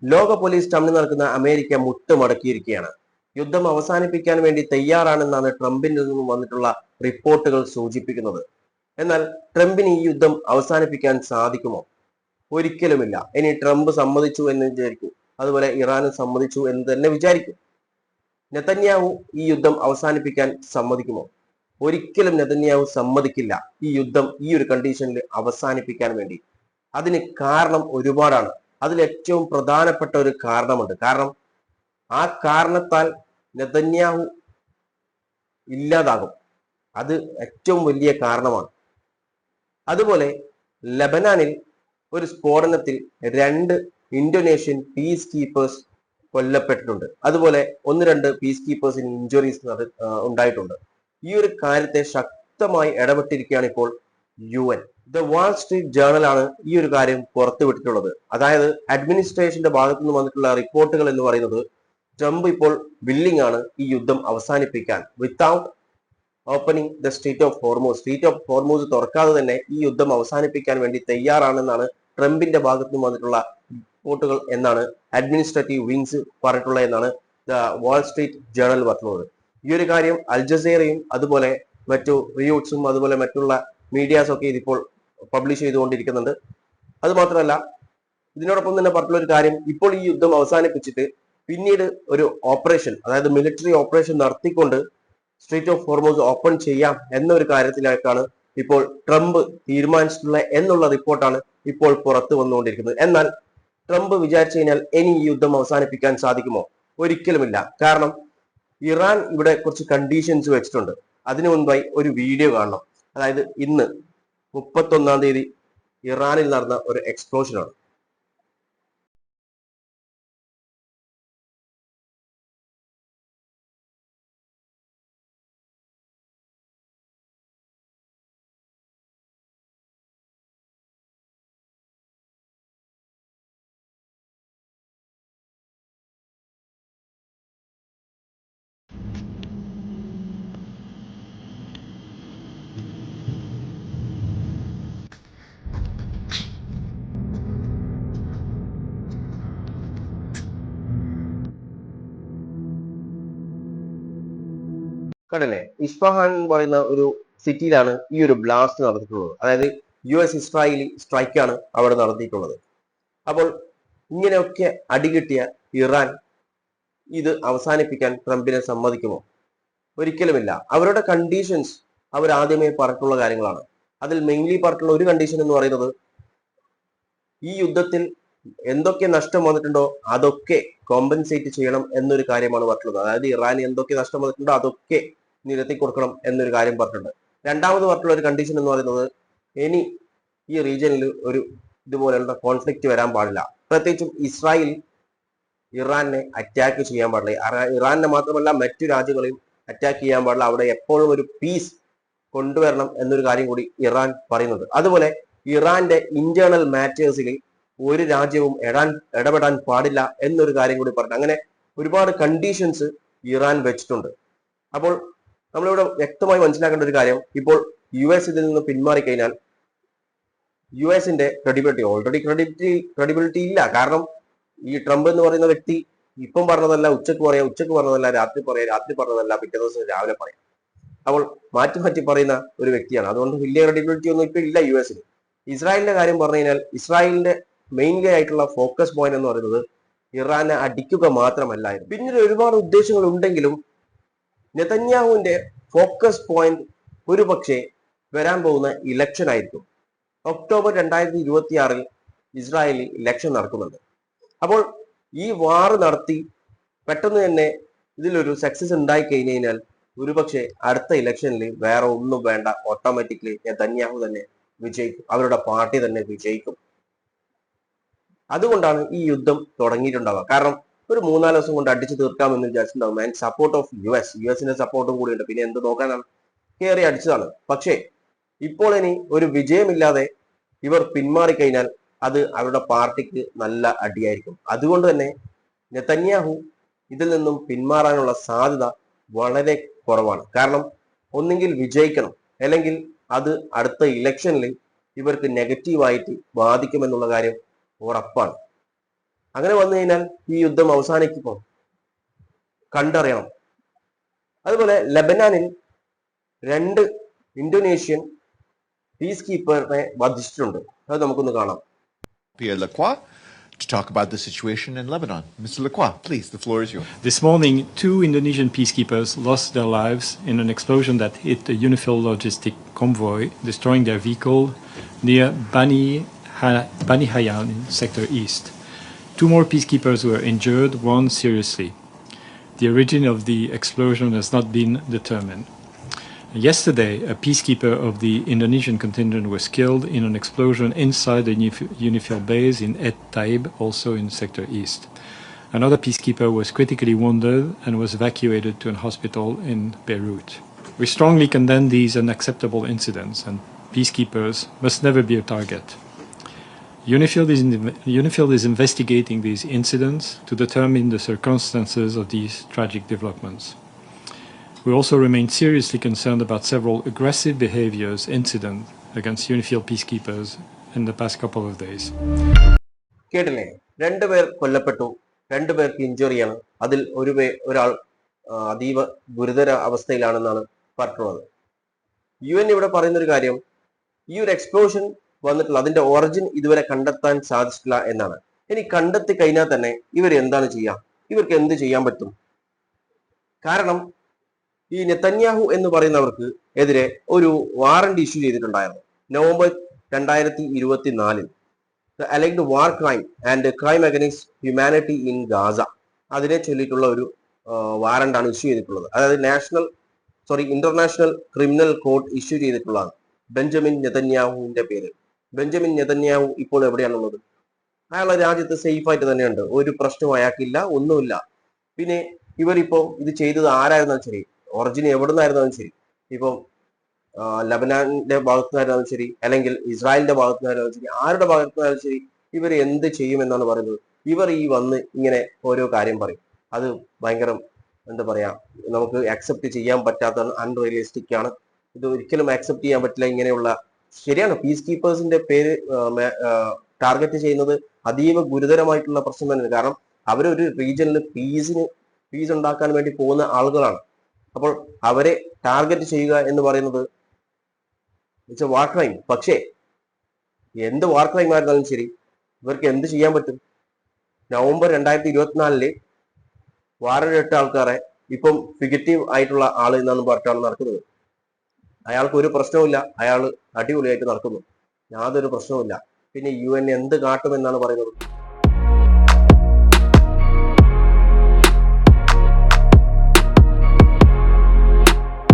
ലോക പോലീസ് ടൗണിൽ നടക്കുന്ന അമേരിക്ക മുട്ടുമടക്കിയിരിക്കുകയാണ്. യുദ്ധം അവസാനിപ്പിക്കാൻ വേണ്ടി തയ്യാറാണെന്നാണ് ട്രംപിൽ നിന്നും വന്നിട്ടുള്ള റിപ്പോർട്ടുകൾ സൂചിപ്പിക്കുന്നത്. എന്നാൽ ട്രംപിന് ഈ യുദ്ധം അവസാനിപ്പിക്കാൻ സാധിക്കുമോ? ഒരിക്കലുമില്ല. ഇനി ട്രംപ് സമ്മതിച്ചു എന്ന് വിചാരിക്കും, അതുപോലെ ഇറാനും സമ്മതിച്ചു എന്ന് തന്നെ വിചാരിക്കും. നെതന്യാഹു ഈ യുദ്ധം അവസാനിപ്പിക്കാൻ സമ്മതിക്കുമോ? ഒരിക്കലും നെതന്യാഹു സമ്മതിക്കില്ല ഈ യുദ്ധം ഈ ഒരു കണ്ടീഷനിൽ അവസാനിപ്പിക്കാൻ വേണ്ടി. അതിന് കാരണം ഒരുപാടാണ്. അതിൽ ഏറ്റവും പ്രധാനപ്പെട്ട ഒരു കാരണമുണ്ട്. കാരണം ആ കാരണത്താൽ നെതന്യാഹു ഇല്ലാതാകും. അത് ഏറ്റവും വലിയ കാരണമാണ്. അതുപോലെ ലബനാനിൽ ഒരു സ്ഫോടനത്തിൽ 2 ഇന്തോനേഷ്യൻ പീസ് കീപ്പേഴ്സ് കൊല്ലപ്പെട്ടിട്ടുണ്ട്. അതുപോലെ 1-2 പീസ് കീപ്പേഴ്സിന് ഇഞ്ചുറീസ് ഉണ്ടായിട്ടുണ്ട്. ഈ ഒരു കാര്യത്തെ ശക്തമായി ഇടപെട്ടിരിക്കുകയാണ് ഇപ്പോൾ UN. The Wall Street journal ആണ് ഈ ഒരു കാര്യം പുറത്തുവിട്ടിട്ടുള്ളത്. അതായത് അഡ്മിനിസ്ട്രേഷന്റെ ഭാഗത്തു നിന്ന് വന്നിട്ടുള്ള റിപ്പോർട്ടുകൾ എന്ന് പറയുന്നത് ട്രംപ് ഇപ്പോൾ വില്ലിംഗ് ആണ് ഈ യുദ്ധം അവസാനിപ്പിക്കാൻ. Without opening the strait of Hormuz, strait of Hormuz തുറക്കാതെ തന്നെ ഈ യുദ്ധം അവസാനിപ്പിക്കാൻ വേണ്ടി തയ്യാറാണെന്നാണ് ട്രംപിന്റെ ഭാഗത്തു നിന്ന് വന്നിട്ടുള്ള റിപ്പോർട്ടുകൾ എന്നാണ് അഡ്മിനിസ്ട്രേറ്റീവ് വിങ്സ് പറഞ്ഞിട്ടുള്ളത് എന്നാണ് ദ വാൾ സ്ട്രീറ്റ് ജേർണൽ പറഞ്ഞത്. ഈ ഒരു കാര്യം അൽ ജസീറയും അതുപോലെ മറ്റു റിയൂട്ട്സും അതുപോലെ മറ്റുള്ള മീഡിയാസും ഒക്കെ ഇതിപ്പോൾ പബ്ലിഷ് ചെയ്തുകൊണ്ടിരിക്കുന്നുണ്ട്. അത് മാത്രമല്ല, ഇതിനോടൊപ്പം തന്നെ പറഞ്ഞിട്ടുള്ള ഒരു കാര്യം, ഇപ്പോൾ ഈ യുദ്ധം അവസാനിപ്പിച്ചിട്ട് പിന്നീട് ഒരു ഓപ്പറേഷൻ, അതായത് മിലിറ്ററി ഓപ്പറേഷൻ നടത്തിക്കൊണ്ട് സ്ട്രീറ്റ് ഓഫ് ഹോർമൂസ് ഓപ്പൺ ചെയ്യാം എന്നൊരു കാര്യത്തിലേക്കാണ് ഇപ്പോൾ ട്രംപ് തീരുമാനിച്ചിട്ടുള്ളത് എന്നുള്ള റിപ്പോർട്ടാണ് ഇപ്പോൾ പുറത്തു വന്നുകൊണ്ടിരിക്കുന്നത്. എന്നാൽ ട്രംപ് വിചാരിച്ചു കഴിഞ്ഞാൽ ഇനി ഈ യുദ്ധം അവസാനിപ്പിക്കാൻ സാധിക്കുമോ? ഒരിക്കലുമില്ല. കാരണം ഇറാൻ ഇവിടെ കുറച്ച് കണ്ടീഷൻസ് വെച്ചിട്ടുണ്ട്. അതിനു മുൻപായി ഒരു വീഡിയോ കാണണം. അതായത് ഇന്ന് 31-ാം തീയതി ഇറാനിൽ നടന്ന ഒരു എക്സ്പ്ലോഷനാണ്. കണ്ടില്ലേ, ഇസ്ഫഹാൻ എന്ന് പറയുന്ന ഒരു സിറ്റിയിലാണ് ഈ ഒരു ബ്ലാസ്റ്റ് നടന്നിട്ടുള്ളത്. അതായത് US ഇസ്രായേലി സ്ട്രൈക്കാണ് അവിടെ നടത്തിയിട്ടുള്ളത്. അപ്പോൾ ഇങ്ങനെയൊക്കെ അടികിട്ടിയ ഇറാൻ ഇത് അവസാനിപ്പിക്കാൻ ട്രംപിനെ സമ്മതിക്കുമോ? ഒരിക്കലുമില്ല. അവരുടെ കണ്ടീഷൻസ് അവർ ആദ്യമേ പറഞ്ഞിട്ടുള്ള കാര്യങ്ങളാണ്. അതിൽ മെയിൻലി പറഞ്ഞിട്ടുള്ള ഒരു കണ്ടീഷൻ എന്ന് പറയുന്നത്, ഈ യുദ്ധത്തിൽ എന്തൊക്കെ നഷ്ടം വന്നിട്ടുണ്ടോ അതൊക്കെ കോമ്പൻസേറ്റ് ചെയ്യണം എന്നൊരു കാര്യമാണ് പറഞ്ഞിട്ടുള്ളത്. അതായത് ഇറാൻ എന്തൊക്കെ നഷ്ടം വന്നിട്ടുണ്ടോ അതൊക്കെ നിരത്തി കൊടുക്കണം എന്നൊരു കാര്യം പറഞ്ഞിട്ടുണ്ട്. രണ്ടാമത് പറഞ്ഞിട്ടുള്ള ഒരു കണ്ടീഷൻ എന്ന് പറയുന്നത്, ഇനി ഈ റീജിയനിൽ ഒരു ഇതുപോലെയുള്ള കോൺഫ്ലിക്റ്റ് വരാൻ പാടില്ല. പ്രത്യേകിച്ചും ഇസ്രായേൽ ഇറാനെ അറ്റാക്ക് ചെയ്യാൻ പാടില്ല. ഇറാനെ മാത്രമല്ല മറ്റു രാജ്യങ്ങളെയും അറ്റാക്ക് ചെയ്യാൻ പാടില്ല. അവിടെ എപ്പോഴും ഒരു പീസ് കൊണ്ടുവരണം എന്നൊരു കാര്യം കൂടി ഇറാൻ പറയുന്നുണ്ട്. അതുപോലെ ഇറാന്റെ ഇന്റേണൽ മാറ്റേഴ്സിൽ ഒരു രാജ്യവും ഇടപെടാൻ പാടില്ല എന്നൊരു കാര്യം കൂടി പറഞ്ഞു. അങ്ങനെ ഒരുപാട് കണ്ടീഷൻസ് ഇറാൻ വെച്ചിട്ടുണ്ട്. അപ്പോൾ നമ്മളിവിടെ വ്യക്തമായി മനസ്സിലാക്കേണ്ട ഒരു കാര്യം, ഇപ്പോൾ US ഇതിൽ നിന്ന് പിന്മാറിക്കഴിഞ്ഞാൽ USന്റെ ക്രെഡിബിലിറ്റി, ഓൾറെഡി ക്രെഡിബിലിറ്റി ഇല്ല. കാരണം ഈ ട്രംപ് എന്ന് പറയുന്ന വ്യക്തി ഇപ്പം പറഞ്ഞതല്ല ഉച്ചക്ക് പറയാം, ഉച്ചക്ക് പറഞ്ഞതല്ല രാത്രി പറയാം, രാത്രി പറഞ്ഞതല്ല പിറ്റേ ദിവസം രാവിലെ പറയാം. അപ്പോൾ മാറ്റി മാറ്റി പറയുന്ന ഒരു വ്യക്തിയാണ്. അതുകൊണ്ട് വലിയ ക്രെഡിബിലിറ്റി ഒന്നും ഇപ്പൊ ഇല്ല US-ന്. ഇസ്രായേലിന്റെ കാര്യം പറഞ്ഞു കഴിഞ്ഞാൽ ഇസ്രായേലിന്റെ മെയിൻലി ആയിട്ടുള്ള ഫോക്കസ് പോയിന്റ് എന്ന് പറയുന്നത് ഇറാനെ അടിക്കുക മാത്രമല്ലായിരുന്നു. പിന്നീട് ഒരുപാട് ഉദ്ദേശങ്ങൾ ഉണ്ടെങ്കിലും നെതന്യാഹുവിന്റെ ഫോക്കസ് പോയിന്റ് ഒരു പക്ഷേ വരാൻ പോകുന്ന ഇലക്ഷൻ ആയിരിക്കും. ഒക്ടോബർ 2026 ഇസ്രായേലിൽ ഇലക്ഷൻ നടക്കുന്നുണ്ട്. അപ്പോൾ ഈ വാർ നടത്തി പെട്ടെന്ന് തന്നെ ഇതിലൊരു സക്സസ് ഉണ്ടായി കഴിഞ്ഞു കഴിഞ്ഞാൽ ഒരുപക്ഷെ അടുത്ത ഇലക്ഷനിൽ വേറെ ഒന്നും വേണ്ട, ഓട്ടോമാറ്റിക്കലി നെതന്യാഹു തന്നെ വിജയിക്കും, അവരുടെ പാർട്ടി തന്നെ വിജയിക്കും. അതുകൊണ്ടാണ് ഈ യുദ്ധം തുടങ്ങിയിട്ടുണ്ടാവുക. കാരണം ഒരു 3-4 ദിവസം കൊണ്ട് അടിച്ചു തീർക്കാമെന്ന് വിചാരിച്ചിട്ടുണ്ടാവും. ആൻഡ് സപ്പോർട്ട് ഓഫ് യുഎസിന്റെ സപ്പോർട്ടും കൂടിയുണ്ട്. പിന്നെ എന്ത് നോക്കാനാണ്, കയറി അടിച്ചതാണ്. പക്ഷേ ഇപ്പോൾ ഇനി ഒരു വിജയമില്ലാതെ ഇവർ പിന്മാറിക്കഴിഞ്ഞാൽ അത് അവരുടെ പാർട്ടിക്ക് നല്ല അടിയായിരിക്കും. അതുകൊണ്ട് തന്നെ നെതന്യാഹു ഇതിൽ നിന്നും പിന്മാറാനുള്ള സാധ്യത വളരെ കുറവാണ്. കാരണം ഒന്നെങ്കിൽ വിജയിക്കണം, അല്ലെങ്കിൽ അത് അടുത്ത ഇലക്ഷനിൽ ഇവർക്ക് നെഗറ്റീവായിട്ട് ബാധിക്കുമെന്നുള്ള കാര്യം ഉറപ്പാണ്. അങ്ങനെ വന്നു കഴിഞ്ഞാൽ ഈ യുദ്ധം അവസാനിക്കുമോ കണ്ടറിയണം. അതുപോലെ ലബനാനിൽ 2 ഇന്തോനേഷ്യൻ പീസ് കീപ്പറിനെ വധിച്ചിട്ടുണ്ട്. അത് നമുക്കൊന്ന് കാണാം. Pierre Lacroix to talk about the situation in Lebanon. Mr. Lacroix, please, the floor is yours. This morning, 2 Indonesian peacekeepers lost their lives in an explosion that hit a UNIFIL logistic convoy, destroying their vehicle near Bani Hayan in Sector East. 2 more peacekeepers were injured, one seriously. The origin of the explosion has not been determined. Yesterday, a peacekeeper of the Indonesian contingent was killed in an explosion inside the UNIFIL base in Et Taib, also in Sector East. Another peacekeeper was critically wounded and was evacuated to a hospital in Beirut. We strongly condemn these unacceptable incidents, and peacekeepers must never be a target. UNIFIL is investigating these incidents to determine the circumstances of these tragic developments. We also remain seriously concerned about several aggressive behaviors incident against UNIFIL peacekeepers in the past couple of days. കേട്ടില്ലേ, 2 പേർ കൊല്ലപ്പെട്ടു, 2 പേർക്ക് ഇഞ്ചുറിയാണ്. അതിൽ ഒരാൾ അതീവ ഗുരുതര അവസ്ഥയിലാണെന്നാണ് പറഞ്ഞിട്ടുള്ളത്. UN ഇവിടെ പറയുന്നൊരു കാര്യം, ഈ ഒരു എക്സ്പ്ലോഷൻ വന്നിട്ടുള്ള അതിന്റെ ഒറിജിൻ ഇതുവരെ കണ്ടെത്താൻ സാധിച്ചിട്ടില്ല എന്നാണ്. ഇനി കണ്ടെത്തി കഴിഞ്ഞാൽ തന്നെ ഇവർ എന്താണ് ചെയ്യുക? ഇവർക്ക് എന്ത് ചെയ്യാൻ പറ്റും? കാരണം ഈ നെതന്യാഹു എന്ന് പറയുന്നവർക്ക് എതിരെ ഒരു വാറന്റ് ഇഷ്യൂ ചെയ്തിട്ടുണ്ടായിരുന്നു November 2024. Aligned war crime and crime against humanity in Gaza, അതിനെ ചൊല്ലിയിട്ടുള്ള ഒരു വാറന്റാണ് ഇഷ്യൂ ചെയ്തിട്ടുള്ളത്. അതായത് ഇന്റർനാഷണൽ ക്രിമിനൽ കോർട്ട് ഇഷ്യൂ ചെയ്തിട്ടുള്ളതാണ് ബെഞ്ചമിൻ നെതന്യാഹുവിന്റെ പേര്. ബെഞ്ചമിൻ നെതന്യാഹു ഇപ്പോൾ എവിടെയാണുള്ളത്? അയാളുടെ രാജ്യത്ത് സേഫ് ആയിട്ട് തന്നെയുണ്ട്, ഒരു പ്രശ്നവും അയാൾക്കില്ല, ഒന്നുമില്ല. പിന്നെ ഇവരിപ്പോ ഇത് ചെയ്തത് ആരായിരുന്നാലും ശരി, ഒറിജിൻ എവിടുന്നായിരുന്നാലും ശരി, ഇപ്പം ലബനാന്റെ ഭാഗത്തുനിന്നായിരുന്നാലും ശരി, അല്ലെങ്കിൽ ഇസ്രായേലിന്റെ ഭാഗത്തുനിന്നായിരുന്നാലും ശരി, ആരുടെ ഭാഗത്തുനിന്നാലും ശരി, ഇവർ എന്ത് ചെയ്യുമെന്നാണ് പറയുന്നത്. ഇവർ ഈ വന്ന് ഇങ്ങനെ ഓരോ കാര്യം പറയും. അത് ഭയങ്കര എന്താ പറയാ, നമുക്ക് അക്സെപ്റ്റ് ചെയ്യാൻ പറ്റാത്ത അൺറിയലിസ്റ്റിക് ആണ്. ഇത് ഒരിക്കലും അക്സെപ്റ്റ് ചെയ്യാൻ പറ്റില്ല. ഇങ്ങനെയുള്ള ശരിയാണ്, പീസ് കീപ്പേഴ്സിന്റെ പേര് ടാർഗറ്റ് ചെയ്യുന്നത് അതീവ ഗുരുതരമായിട്ടുള്ള പ്രശ്നം തന്നെയാണ്. കാരണം അവരൊരു റീജിയനിൽ പീസ് ഉണ്ടാക്കാൻ വേണ്ടി പോകുന്ന ആളുകളാണ്. അപ്പോൾ അവരെ ടാർഗറ്റ് ചെയ്യുക എന്ന് പറയുന്നത് ഇറ്റ്സ് എ വാർ ക്രൈം. പക്ഷേ എന്ത് വാർ ക്രൈം ആയിരുന്നാലും ശരി, ഇവർക്ക് എന്ത് ചെയ്യാൻ പറ്റും? നവംബർ 2024 വാറന്റ് ഇട്ട ആൾക്കാരെ ഇപ്പം ഫിഗറ്റീവ് ആയിട്ടുള്ള ആള് എന്നാണ് പറഞ്ഞിട്ടാണ് നടക്കുന്നത്. അയാൾക്ക് ഒരു പ്രശ്നവുമില്ല, അയാൾ അടിപൊളിയായിട്ട് നടക്കുന്നു, യാതൊരു പ്രശ്നവുമില്ല. പിന്നെ UN എന്ത് കാട്ടുമെന്നാണ് പറയുന്നത്?